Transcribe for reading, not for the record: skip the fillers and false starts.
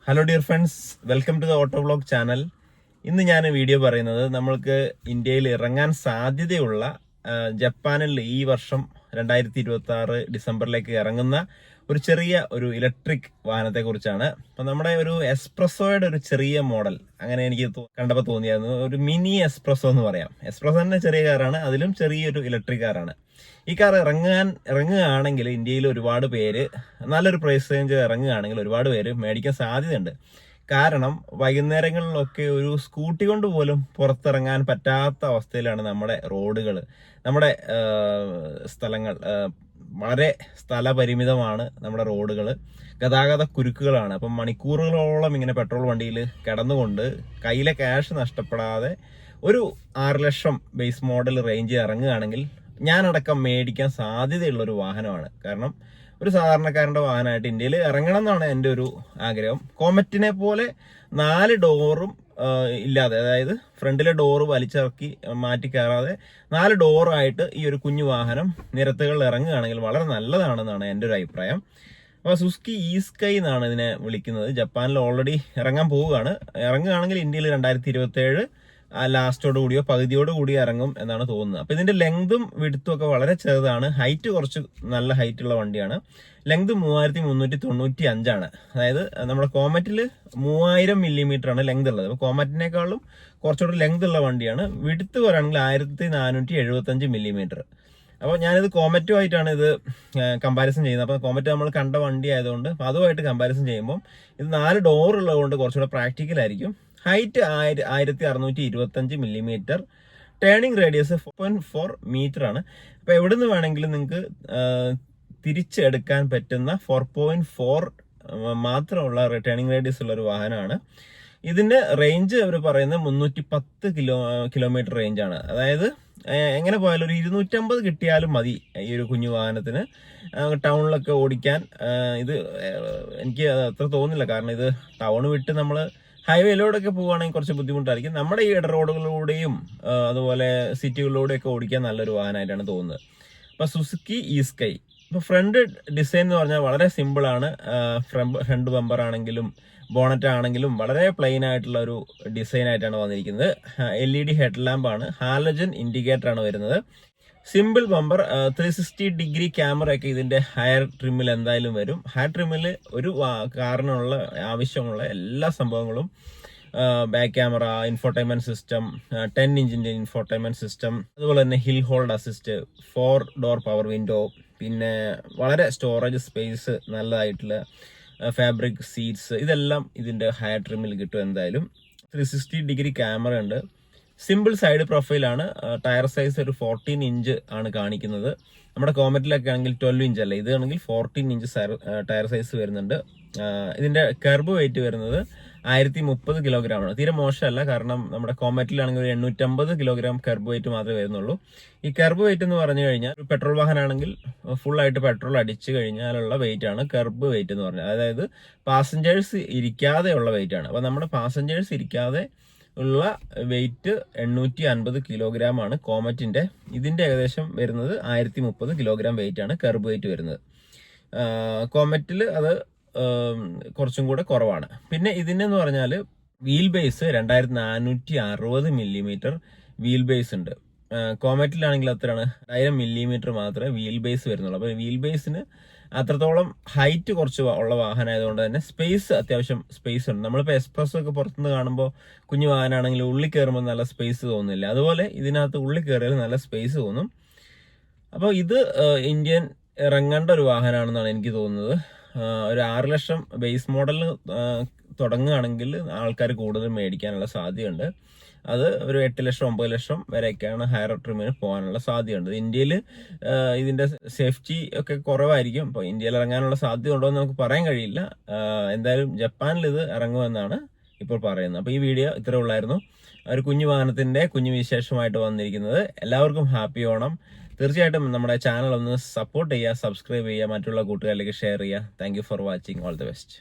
Hello dear friends, welcome to the auto vlog channel. ഇന്ന് ഞാൻ video പറയുന്നത് നമ്മൾക്ക് ഇന്ത്യയിൽ ഇറങ്ങാൻ സാധ്യതയുള്ള ജപ്പാനിൽ ഈ വർഷം 2026 ഡിസംബറിലേക്ക് ഇറങ്ങുന്ന ഒരു ചെറിയ ഇലക്ട്രിക് വാഹനത്തെ കുറിച്ചാണ്. അപ്പൊ നമ്മുടെ ഒരു എസ്പ്രസോയുടെ ഒരു ചെറിയ മോഡൽ, അങ്ങനെ എനിക്ക് കണ്ടപ്പോൾ തോന്നിയായിരുന്നു. ഒരു മിനി എസ്പ്രസോ എന്ന് പറയാം. എസ്പ്രസോ തന്നെ ചെറിയ കാറാണ്, അതിലും ചെറിയൊരു ഇലക്ട്രിക് കാറാണ്. ഈ കാർ ഇറങ്ങുകയാണെങ്കിൽ ഇന്ത്യയിൽ ഒരുപാട് പേര്, നല്ലൊരു പ്രൈസ് റേഞ്ച് ഇറങ്ങുകയാണെങ്കിൽ ഒരുപാട് പേര് മേടിക്കാൻ സാധ്യതയുണ്ട്. കാരണം വൈകുന്നേരങ്ങളിലൊക്കെ ഒരു സ്കൂട്ടി കൊണ്ട് പോലും പുറത്തിറങ്ങാൻ പറ്റാത്ത അവസ്ഥയിലാണ് നമ്മുടെ റോഡുകൾ, നമ്മുടെ സ്ഥലങ്ങൾ. വളരെ സ്ഥലപരിമിതമാണ് നമ്മുടെ റോഡുകൾ, ഗതാഗത കുരുക്കുകളാണ്. അപ്പം മണിക്കൂറുകളോളം ഇങ്ങനെ പെട്രോൾ വണ്ടിയിൽ കിടന്നുകൊണ്ട് കയ്യിലെ ക്യാഷ് നഷ്ടപ്പെടാതെ ഒരു 6 ലക്ഷം ബേസ് മോഡൽ റേഞ്ച് ഇറങ്ങുകയാണെങ്കിൽ ഞാനടക്കം മേടിക്കാൻ സാധ്യതയുള്ള ഒരു വാഹനമാണ്. കാരണം ഒരു സാധാരണക്കാരന്റെ വാഹനമായിട്ട് ഇന്ത്യയിൽ ഇറങ്ങണം എന്നാണ് എൻ്റെ ഒരു ആഗ്രഹം. കോമറ്റിനെ പോലെ 4 ഡോറും ഇല്ലാതെ, അതായത് ഫ്രണ്ടിലെ ഡോറ് വലിച്ചിറക്കി മാറ്റി കയറാതെ 4 ഡോറായിട്ട് ഈ ഒരു കുഞ്ഞു വാഹനം നിരത്തുകളിൽ ഇറങ്ങുകയാണെങ്കിൽ വളരെ നല്ലതാണെന്നാണ് എൻ്റെ ഒരു അഭിപ്രായം. അപ്പോൾ സുസുക്കി ഈസ്കൈ എന്നാണ് ഇതിനെ വിളിക്കുന്നത്. ജപ്പാനിൽ ഓൾറെഡി ഇറങ്ങാൻ പോവുകയാണ്. ഇറങ്ങുകയാണെങ്കിൽ ഇന്ത്യയിൽ 2027 ലാസ്റ്റോട് കൂടിയോ പകുതിയോട് കൂടിയോ ഇറങ്ങും എന്നാണ് തോന്നുന്നത്. അപ്പൊ ഇതിന്റെ ലെങ്തും വിഡ്ത്തും ഒക്കെ വളരെ ചെറുതാണ്. ഹൈറ്റ് കുറച്ച് നല്ല ഹൈറ്റ് ഉള്ള വണ്ടിയാണ്. ലെങ്ത് 3395 ആണ്. അതായത് നമ്മുടെ കോമറ്റിൽ 3000 മില്ലിമീറ്റർ ആണ് ലെങ്ത് ഉള്ളത്. അപ്പൊ കോമറ്റിനേക്കാളും കുറച്ചുകൂടി ലെങ്ത് ഉള്ള വണ്ടിയാണ്. വിഡ്ത്ത് പറയുകയാണെങ്കിൽ 1475 മില്ലിമീറ്റർ. അപ്പോൾ ഞാനിത് കോമറ്റുമായിട്ടാണ് ഇത് കമ്പാരിസൺ ചെയ്യുന്നത്. അപ്പോൾ കോമറ്റ് നമ്മൾ കണ്ട വണ്ടി ആയതുകൊണ്ട് അതുമായിട്ട് കമ്പാരിസൺ ചെയ്യുമ്പോൾ ഇത് 4 ഡോർ ഉള്ളതുകൊണ്ട് കുറച്ചുകൂടെ പ്രാക്ടിക്കൽ ആയിരിക്കും. Height 1625 millimetre, turning radius 4.4 metre ആണ്. അപ്പൊ എവിടുന്ന് വേണമെങ്കിലും നിങ്ങൾക്ക് തിരിച്ചെടുക്കാൻ പറ്റുന്ന 4.4 മാത്രമുള്ള ടേണിംഗ് റേഡിയസ് ഉള്ള ഒരു വാഹനമാണ്. ഇതിന്റെ റേഞ്ച് അവർ പറയുന്നത് 310 കിലോമീറ്റർ റേഞ്ചാണ്. അതായത് എങ്ങനെ പോയാലും ഒരു 250 കിട്ടിയാലും മതി ഈ ഒരു കുഞ്ഞു വാഹനത്തിന് ടൗണിലൊക്കെ ഓടിക്കാൻ. ഇത് എനിക്ക് അത്ര തോന്നുന്നില്ല, കാരണം ഇത് ടൗൺ വിട്ട് നമ്മൾ ഹൈവേയിലൂടെയൊക്കെ പോവുകയാണെങ്കിൽ കുറച്ച് ബുദ്ധിമുട്ടായിരിക്കും. നമ്മുടെ ഈ ഇട റോഡുകളിലൂടെയും അതുപോലെ സിറ്റികളിലൂടെയൊക്കെ ഓടിക്കാൻ നല്ലൊരു വാഹനമായിട്ടാണ് തോന്നുന്നത്. അപ്പൊ സുസുക്കി ഈസ്കൈ. ഇപ്പൊ ഫ്രണ്ട് ഡിസൈൻ എന്ന് പറഞ്ഞാൽ വളരെ സിമ്പിൾ ആണ്. ഫ്രണ്ട് ബമ്പർ ആണെങ്കിലും ബോണറ്റ് ആണെങ്കിലും വളരെ പ്ലെയിൻ ആയിട്ടുള്ള ഒരു ഡിസൈൻ ആയിട്ടാണ് വന്നിരിക്കുന്നത്. LED ഹെഡ് ലാമ്പ് ആണ്, ഹാലജൻ ഇൻഡിക്കേറ്റർ ആണ് വരുന്നത്. സിമ്പിൾ ബമ്പർ, 360 ഡിഗ്രി ക്യാമറ ഒക്കെ ഇതിന്റെ ഹയർ ട്രിമ്മിൽ എന്തായാലും വരും. ഹയർ ട്രിമ്മിൽ ഒരു കാറിനുള്ള ആവശ്യമുള്ള എല്ലാ സംഭവങ്ങളും, ബാക്ക് ക്യാമറ, ഇൻഫോർടൈൻമെന്റ് സിസ്റ്റം, 10 ഇഞ്ചിന്റെ ഇൻഫോർടൈൻമെന്റ് സിസ്റ്റം, അതുപോലെ തന്നെ hill hold assist, 4 door power window, പിന്നെ വളരെ സ്റ്റോറേജ് സ്പേസ് നല്ലതായിട്ടുള്ള ഫാബ്രിക് സീറ്റ്സ്, ഇതെല്ലാം ഇതിന്റെ ഹയർ ട്രിമ്മിൽ കിട്ടും എന്തായാലും. 360 ഡിഗ്രി ക്യാമറ ഉണ്ട്. സിമ്പിൾ സൈഡ് പ്രൊഫൈലാണ്. ടയർ സൈസ് ഒരു 14 ഇഞ്ച് ആണ് കാണിക്കുന്നത്. നമ്മുടെ കോമറ്റിലൊക്കെ ആണെങ്കിൽ 12 ഇഞ്ച് അല്ല, ഇത് ആണെങ്കിൽ 14 ഇഞ്ച് ടയർ സൈസ് വരുന്നുണ്ട്. ഇതിന്റെ കർബ് വെയിറ്റ് വരുന്നത് 1030 കിലോഗ്രാം ആണ്. തീരെ മോശമല്ല, കാരണം നമ്മുടെ കോമറ്റിലാണെങ്കിൽ ഒരു 850 കിലോഗ്രാം കർബ് വെയിറ്റ് മാത്രമേ വരുന്നുള്ളൂ. ഈ കർബ് വെയിറ്റ് എന്ന് പറഞ്ഞു കഴിഞ്ഞാൽ ഒരു പെട്രോൾ വാഹനമാണെങ്കിൽ ഫുൾ ആയിട്ട് പെട്രോൾ അടിച്ചു കഴിഞ്ഞാലുള്ള വെയിറ്റ് ആണ് കർബ് വെയിറ്റ് എന്ന് പറഞ്ഞാൽ. അതായത് പാസഞ്ചേഴ്സ് ഇരിക്കാതെ ഉള്ള വെയിറ്റ് ആണ്. അപ്പൊ നമ്മുടെ പാസഞ്ചേഴ്സ് ഇരിക്കാതെ ഉള്ള വെയിറ്റ് 850 കിലോഗ്രാം ആണ് കോമറ്റിന്റെ. ഇതിന്റെ ഏകദേശം വരുന്നത് 1030 കിലോഗ്രാം വെയിറ്റ് ആണ് കർബ് വെയിറ്റ് വരുന്നത്. കോമറ്റിൽ അത് കുറച്ചും കൂടെ കുറവാണ്. പിന്നെ ഇതിനെന്ന് പറഞ്ഞാൽ wheel base 2460 millimetre wheel base ഉണ്ട്. കോമറ്റിലാണെങ്കിൽ അത്രയാണ് 1000 മില്ലിമീറ്റർ മാത്രമേ വീൽ ബേസ് വരുന്നുള്ളൂ. അപ്പൊ വീൽ ബേസിന് അത്രത്തോളം ഹൈറ്റ് കുറച്ച് ഉള്ള വാഹനമായതുകൊണ്ട് തന്നെ സ്പേസ്, അത്യാവശ്യം സ്പേസ് ഉണ്ട്. നമ്മളിപ്പോൾ എക്സ്പ്രസ് ഒക്കെ പുറത്തുനിന്ന് കാണുമ്പോൾ കുഞ്ഞു വാഹനമാണെങ്കിൽ ഉള്ളിൽ കയറുമ്പോൾ നല്ല സ്പേസ് തോന്നുന്നില്ല, അതുപോലെ ഇതിനകത്ത് ഉള്ളിൽ കയറിയാൽ നല്ല സ്പേസ് തോന്നും. അപ്പോൾ ഇത് ഇന്ത്യൻ ഇറങ്ങേണ്ട ഒരു വാഹനമാണെന്നാണ് എനിക്ക് തോന്നുന്നത്. ഒരു 6 ലക്ഷം ബേസ് മോഡലിന് തുടങ്ങുകയാണെങ്കിൽ ആൾക്കാർ കൂടുതൽ മേടിക്കാനുള്ള സാധ്യതയുണ്ട്. അത് ഒരു 8 ലക്ഷം 9 ലക്ഷം വരെയൊക്കെയാണ് ഹയർ ട്രിമിന് പോകാനുള്ള സാധ്യതയുണ്ട്. ഇന്ത്യയിൽ ഇതിന്റെ സേഫ്റ്റി ഒക്കെ കുറവായിരിക്കും. അപ്പോൾ ഇന്ത്യയിൽ ഇറങ്ങാനുള്ള സാധ്യത ഉണ്ടോ എന്ന് നമുക്ക് പറയാൻ കഴിയില്ല. എന്തായാലും ജപ്പാനിൽ ഇത് ഇറങ്ങുമെന്നാണ് ഇപ്പോൾ പറയുന്നത്. അപ്പോൾ ഈ വീഡിയോ ഇത്രേ ഉള്ളായിരുന്നു. ഒരു കുഞ്ഞു വാഹനത്തിന്റെ കുഞ്ഞു വിശേഷമായിട്ട് വന്നിരിക്കുന്നത്. എല്ലാവർക്കും ഹാപ്പി ഓണം. തീർച്ചയായിട്ടും നമ്മുടെ ചാനൽ ഒന്ന് സപ്പോർട്ട് ചെയ്യുക, സബ്സ്ക്രൈബ് ചെയ്യുക, മറ്റുള്ള കൂട്ടുകാരിലേക്ക് ഷെയർ ചെയ്യുക. Thank you for watching. All the best.